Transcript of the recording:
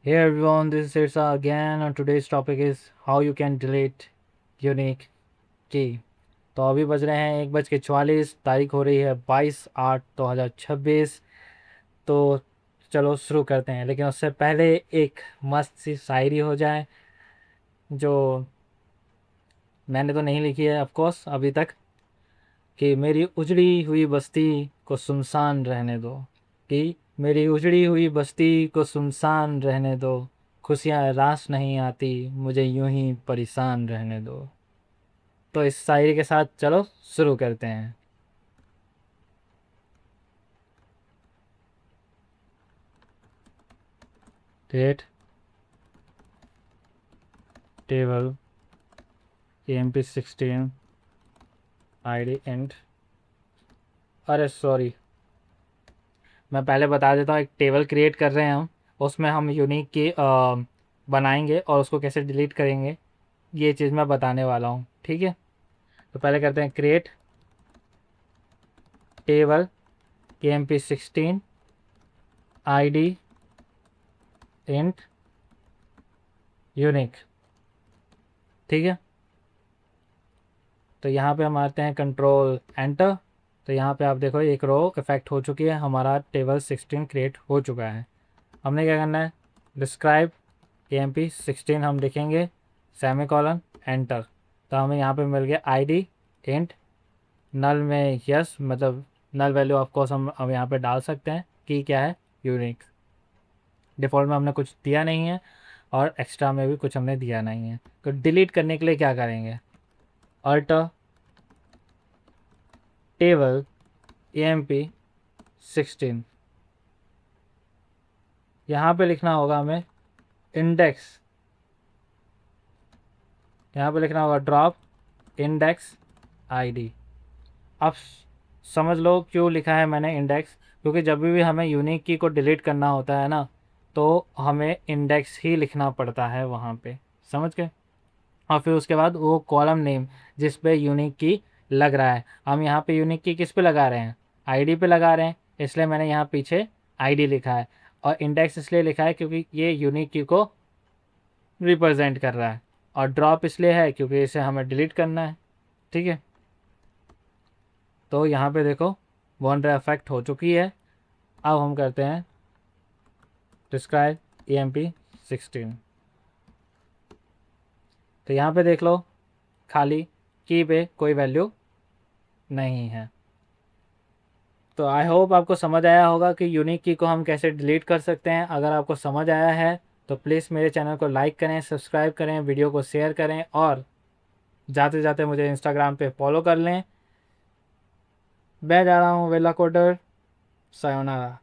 Hey everyone, this is Sirsa again and today's topic is how you can delete unique key। तो अभी बज रहे हैं 1:44, तारीख हो रही है 22/8/2026। तो चलो शुरू करते हैं, लेकिन उससे पहले एक मस्त सी शायरी हो जाए जो मैंने तो नहीं लिखी है ऑफ कोर्स अभी तक, कि मेरी उजड़ी हुई बस्ती को सुनसान रहने दो, कि मेरी उजड़ी हुई बस्ती को सुनसान रहने दो, खुशियाँ रास नहीं आती मुझे यूं ही परेशान रहने दो। तो इस शायरी के साथ चलो शुरू करते हैं। Date, table, EMP16, ID and, अरे सॉरी, मैं पहले बता देता हूँ। एक टेबल क्रिएट कर रहे हैं हम, उसमें हम यूनिक की बनाएंगे और उसको कैसे डिलीट करेंगे ये चीज़ मैं बताने वाला हूँ, ठीक है। तो पहले करते हैं create table EMP16 ID int unique, ठीक है। तो यहाँ पे हम आते हैं कंट्रोल एंटर। तो यहाँ पे आप देखो एक रो इफेक्ट हो चुकी है, हमारा टेबल 16 क्रिएट हो चुका है। हमने क्या करना है, डिस्क्राइब EMP16 हम लिखेंगे, सेमी कॉलन एंटर। तो हमें यहाँ पे मिल गया ID इंट नल में यस, मतलब नल वैल्यू ऑफकोर्स हम अब यहाँ पे डाल सकते हैं कि क्या है, यूनिक। डिफ़ॉल्ट में हमने कुछ दिया नहीं है और एक्स्ट्रा में भी कुछ हमने दिया नहीं है। तो डिलीट करने के लिए क्या करेंगे, अल्टर टेबल EMP16, यहाँ पे लिखना होगा हमें इंडेक्स, यहाँ पे लिखना होगा ड्रॉप इंडेक्स ID। अब समझ लो क्यों लिखा है मैंने इंडेक्स, क्योंकि जब भी हमें यूनिक की को डिलीट करना होता है ना, तो हमें इंडेक्स ही लिखना पड़ता है वहाँ पे, समझ गए। और फिर उसके बाद वो कॉलम नेम जिस पे यूनिक की लग रहा है, हम यहाँ पे यूनिक की किस पे लगा रहे हैं, ID पे लगा रहे हैं, इसलिए मैंने यहाँ पीछे ID लिखा है। और इंडेक्स इसलिए लिखा है क्योंकि ये यूनिक की को रिप्रेजेंट कर रहा है। और ड्रॉप इसलिए है क्योंकि इसे हमें डिलीट करना है, ठीक है। तो यहाँ पे देखो बाउंड्री अफेक्ट हो चुकी है। अब हम करते हैं डिस्क्राइब EMP16। तो यहाँ पे देख लो खाली की पे कोई वैल्यू नहीं है। तो आई होप आपको समझ आया होगा कि यूनिक की को हम कैसे डिलीट कर सकते हैं। अगर आपको समझ आया है तो प्लीज़ मेरे चैनल को लाइक करें, सब्सक्राइब करें, वीडियो को शेयर करें और जाते जाते मुझे इंस्टाग्राम पे फॉलो कर लें। मैं जा रहा हूँ वेला कोडर, सायोनारा।